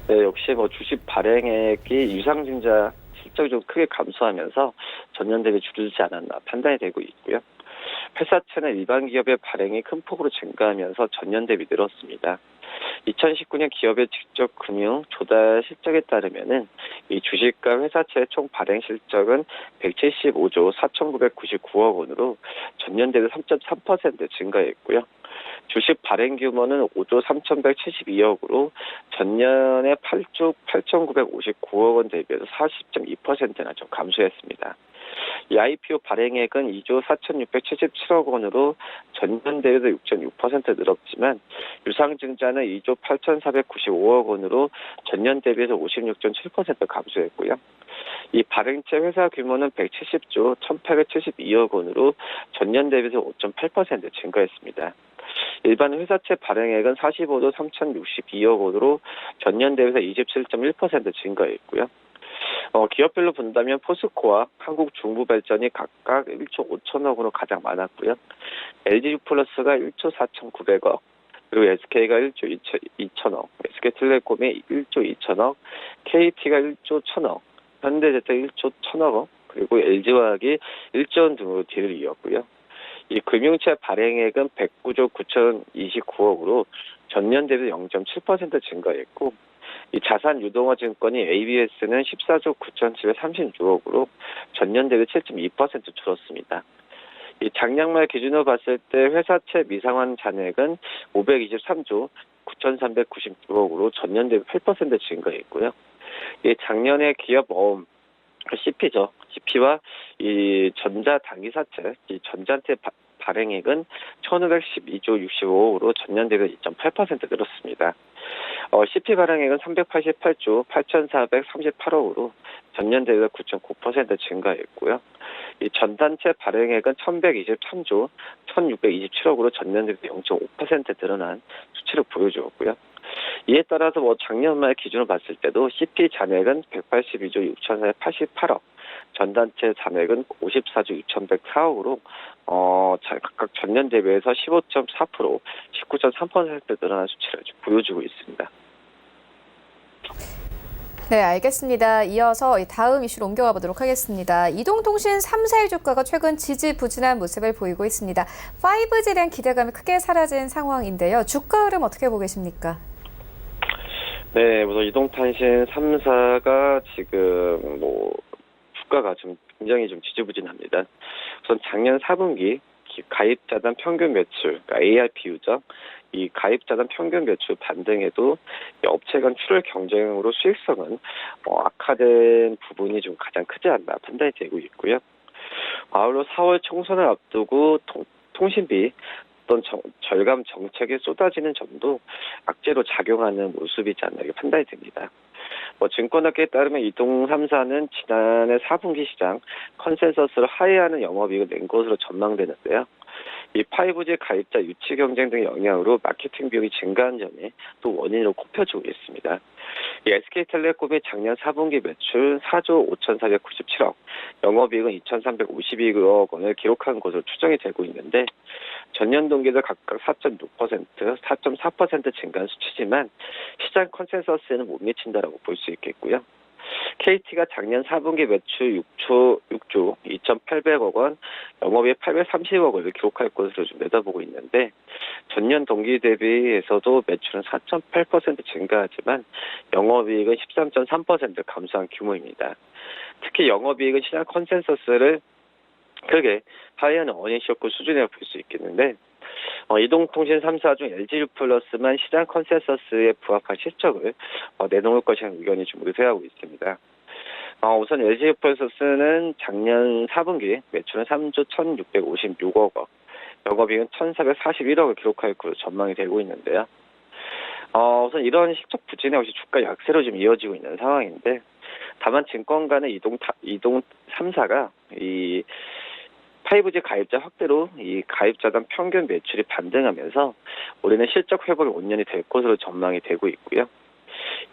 네, 역시 주식 발행액이 유상증자 실적이 좀 크게 감소하면서 전년 대비 줄지 않았나 판단이 되고 있고요. 회사채는 일반 기업의 발행이 큰 폭으로 증가하면서 전년 대비 늘었습니다. 2019년 기업의 직접 금융 조달 실적에 따르면은 이 주식과 회사채의 총 발행 실적은 175조 4,999억 원으로 전년 대비 3.3% 증가했고요. 주식 발행 규모는 5조 3,172억으로 전년에 8조 8,959억 원 대비해서 40.2%나 좀 감소했습니다. 이 IPO 발행액은 2조 4,677억 원으로 전년 대비해서 6.6% 늘었지만 유상증자는 2조 8,495억 원으로 전년 대비해서 56.7% 감소했고요. 이 발행체 회사 규모는 170조 1,872억 원으로 전년 대비해서 5.8% 증가했습니다. 일반 회사채 발행액은 45조 3,062억 원으로 전년 대비해서 27.1% 증가했고요. 기업별로 본다면 포스코와 한국중부발전이 각각 1조 5천억 원으로 가장 많았고요. LG유플러스가 1조 4,900억, 그리고 SK가 1조 2천억, SK텔레콤이 1조 2천억, KT가 1조 1천억, 현대제철 1조 1천억, 그리고 LG화학이 1조 원 등으로 뒤를 이었고요. 이 금융채 발행액은 109조 9,029억으로 전년 대비 0.7% 증가했고, 이 자산 유동화 증권이 ABS는 14조 9,736억으로 전년 대비 7.2% 줄었습니다. 이 작년 말 기준으로 봤을 때 회사채 미상환 잔액은 523조 9,396억으로 전년 대비 8% 증가했고요. 이 작년에 기업 어음 CP죠. CP와 이 전자 단기사채, 이 전자채 발행액은 1,512조 65억으로 전년 대비 2.8% 늘었습니다. CP 발행액은 388조 8,438억으로 전년 대비 9.9% 증가했고요. 이 전단체 발행액은 1,123조 1,627억으로 전년 대비 0.5% 늘어난 수치를 보여주었고요. 이에 따라서 작년 말 기준으로 봤을 때도 CP 잔액은 182조 6,488억, 전단체 잔액은 54조 6,104억으로 각각 전년 대비해서 15.4%, 19.3% 늘어난 수치를 보여주고 있습니다. 네, 알겠습니다. 이어서 다음 이슈로 옮겨가 보도록 하겠습니다. 이동통신 3사의 주가가 최근 지지부진한 모습을 보이고 있습니다. 5G에 대한 기대감이 크게 사라진 상황인데요. 주가 흐름 어떻게 보고 계십니까? 네, 우선 이동통신 3사가 지금 주가가 좀 굉장히 좀 지지부진합니다. 우선 작년 4분기 가입자단 평균 매출, 그러니까 ARPU죠. 이 가입자단 평균 매출 반등에도 업체 간 출혈 경쟁으로 수익성은 악화된 부분이 좀 가장 크지 않나 판단이 되고 있고요. 아울러 4월 총선을 앞두고 통신비 어떤 절감 정책에 쏟아지는 점도 악재로 작용하는 모습이지 않나 판단이 됩니다. 증권업계에 따르면 이동 3사는 지난해 4분기 시장 컨센서스를 하회하는 영업이익을 낸 것으로 전망되는데요. 이 5G 가입자 유치 경쟁 등의 영향으로 마케팅 비용이 증가한 점이 또 원인으로 꼽혀지고 있습니다. 이 SK텔레콤이 작년 4분기 매출 4조 5,497억, 영업이익은 2,352억 원을 기록한 것으로 추정이 되고 있는데 전년 동기도 각각 4.6%, 4.4% 증가한 수치지만 시장 컨센서스에는 못 미친다라고 볼 수 있겠고요. KT가 작년 4분기 매출 6조 2,800억 원, 영업이익 830억 원을 기록할 것으로 좀 내다보고 있는데 전년 동기 대비해서도 매출은 4.8% 증가하지만 영업이익은 13.3% 감소한 규모입니다. 특히 영업이익은 시장 컨센서스를 크게 하회하는 원인이었고 수준이라고 볼 수 있겠는데 이동통신 3사 중 LG유플러스만 시장 컨센서스에 부합한 실적을 내놓을 것이라는 의견이 좀 의세하고 있습니다. 우선 LG유플러스는 작년 4분기 매출은 3조 1,656억 원, 영업이익은 1,441억을 기록할 것으로 전망이 되고 있는데요. 우선 이런 실적 부진에 역시 주가 약세로 좀 이어지고 있는 상황인데 다만 증권가는 이동 3사가 이 5G 가입자 확대로 이 가입자당 평균 매출이 반등하면서 올해는 실적 회복이 온년이 될 것으로 전망이 되고 있고요.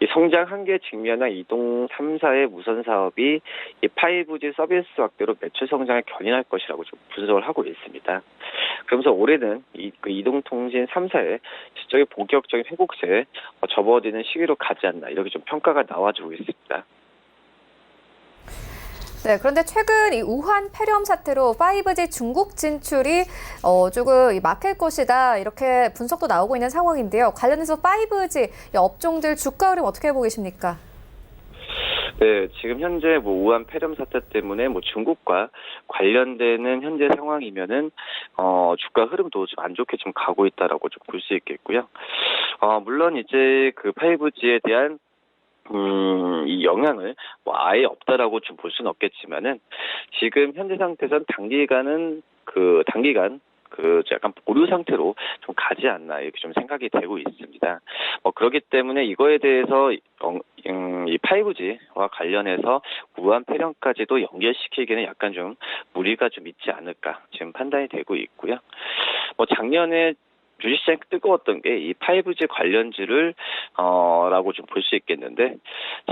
이 성장 한계에 직면한 이동 3사의 무선 사업이 이 5G 서비스 확대로 매출 성장을 견인할 것이라고 좀 분석을 하고 있습니다. 그러면서 올해는 이동통신 3사의 실적의 본격적인 회복세에 접어드는 시기로 가지 않나 이렇게 좀 평가가 나와주고 있습니다. 네, 그런데 최근 이 우한 폐렴 사태로 5G 중국 진출이 조금 막힐 것이다 이렇게 분석도 나오고 있는 상황인데요. 관련해서 5G 업종들 주가 흐름 어떻게 보고 계십니까? 네, 지금 현재 우한 폐렴 사태 때문에 중국과 관련되는 현재 상황이면은 주가 흐름도 좀 안 좋게 좀 가고 있다라고 좀 볼 수 있겠고요. 물론 이제 그 5G에 대한 이 영향을 아예 없다라고 좀 볼 수는 없겠지만은 지금 현재 상태에서는 단기간 약간 보류 상태로 좀 가지 않나 이렇게 좀 생각이 되고 있습니다. 그렇기 때문에 이거에 대해서 이 5G와 관련해서 우한 폐렴까지도 연결시키기는 약간 좀 무리가 좀 있지 않을까 지금 판단이 되고 있고요. 작년에 주식시장이 뜨거웠던 게 이 5G 관련주를 라고 좀 볼 수 있겠는데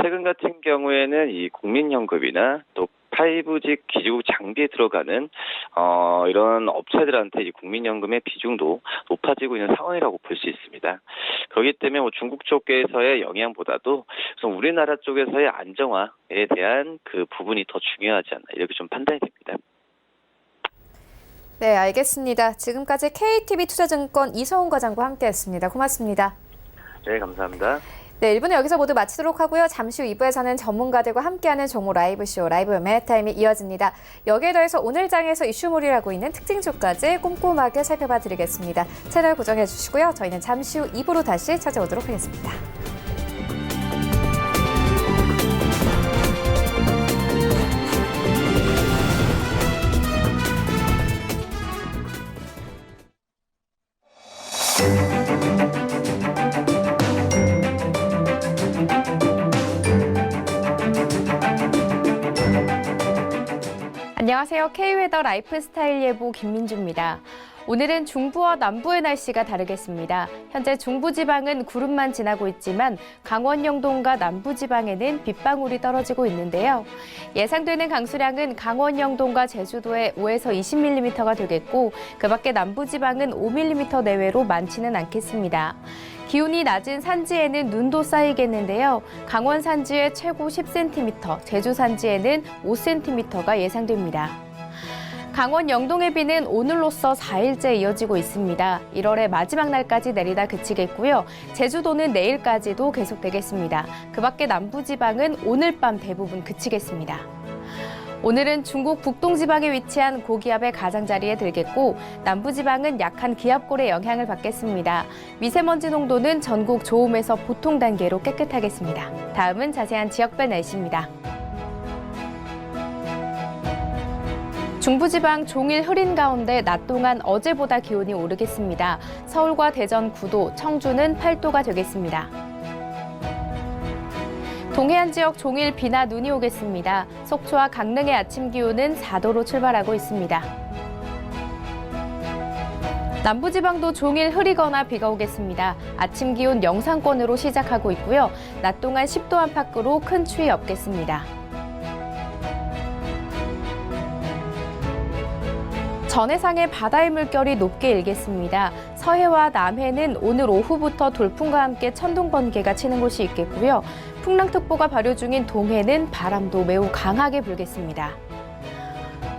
최근 같은 경우에는 이 국민연금이나 또 5G 기지국 장비에 들어가는 이런 업체들한테 이 국민연금의 비중도 높아지고 있는 상황이라고 볼 수 있습니다. 그렇기 때문에 중국 쪽에서의 영향보다도 우리나라 쪽에서의 안정화에 대한 그 부분이 더 중요하지 않나 이렇게 좀 판단이 됩니다. 네, 알겠습니다. 지금까지 KTB 투자증권 이성훈 과장과 함께했습니다. 고맙습니다. 네, 감사합니다. 네, 1부는 여기서 모두 마치도록 하고요. 잠시 후 2부에서는 전문가들과 함께하는 종목 라이브쇼, 라이브 매타임이 이어집니다. 여기에 더해서 오늘 장에서 이슈몰이를 하고 있는 특징주까지 꼼꼼하게 살펴봐 드리겠습니다. 채널 고정해 주시고요. 저희는 잠시 후 2부로 다시 찾아오도록 하겠습니다. 안녕하세요. K웨더 라이프스타일 예보 김민주입니다. 오늘은 중부와 남부의 날씨가 다르겠습니다. 현재 중부지방은 구름만 지나고 있지만 강원 영동과 남부지방에는 빗방울이 떨어지고 있는데요. 예상되는 강수량은 강원 영동과 제주도에 5에서 20mm가 되겠고 그 밖에 남부지방은 5mm 내외로 많지는 않겠습니다. 기온이 낮은 산지에는 눈도 쌓이겠는데요. 강원 산지에 최고 10cm, 제주 산지에는 5cm가 예상됩니다. 강원 영동의 비는 오늘로써 4일째 이어지고 있습니다. 1월의 마지막 날까지 내리다 그치겠고요. 제주도는 내일까지도 계속되겠습니다. 그 밖에 남부지방은 오늘 밤 대부분 그치겠습니다. 오늘은 중국 북동지방에 위치한 고기압의 가장자리에 들겠고 남부지방은 약한 기압골의 영향을 받겠습니다. 미세먼지 농도는 전국 좋음에서 보통 단계로 깨끗하겠습니다. 다음은 자세한 지역별 날씨입니다. 중부지방 종일 흐린 가운데 낮 동안 어제보다 기온이 오르겠습니다. 서울과 대전 9도, 청주는 8도가 되겠습니다. 동해안 지역 종일 비나 눈이 오겠습니다. 속초와 강릉의 아침 기온은 4도로 출발하고 있습니다. 남부지방도 종일 흐리거나 비가 오겠습니다. 아침 기온 영상권으로 시작하고 있고요. 낮 동안 10도 안팎으로 큰 추위 없겠습니다. 전해상의 바다의 물결이 높게 일겠습니다. 서해와 남해는 오늘 오후부터 돌풍과 함께 천둥 번개가 치는 곳이 있겠고요. 풍랑특보가 발효 중인 동해는 바람도 매우 강하게 불겠습니다.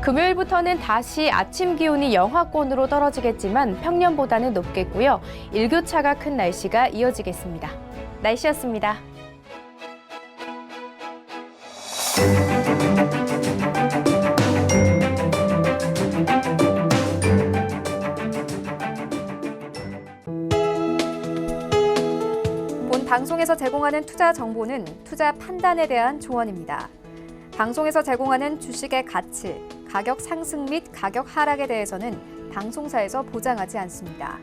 금요일부터는 다시 아침 기온이 영하권으로 떨어지겠지만 평년보다는 높겠고요. 일교차가 큰 날씨가 이어지겠습니다. 날씨였습니다. 방송에서 제공하는 투자 정보는 투자 판단에 대한 조언입니다. 방송에서 제공하는 주식의 가치, 가격 상승 및 가격 하락에 대해서는 방송사에서 보장하지 않습니다.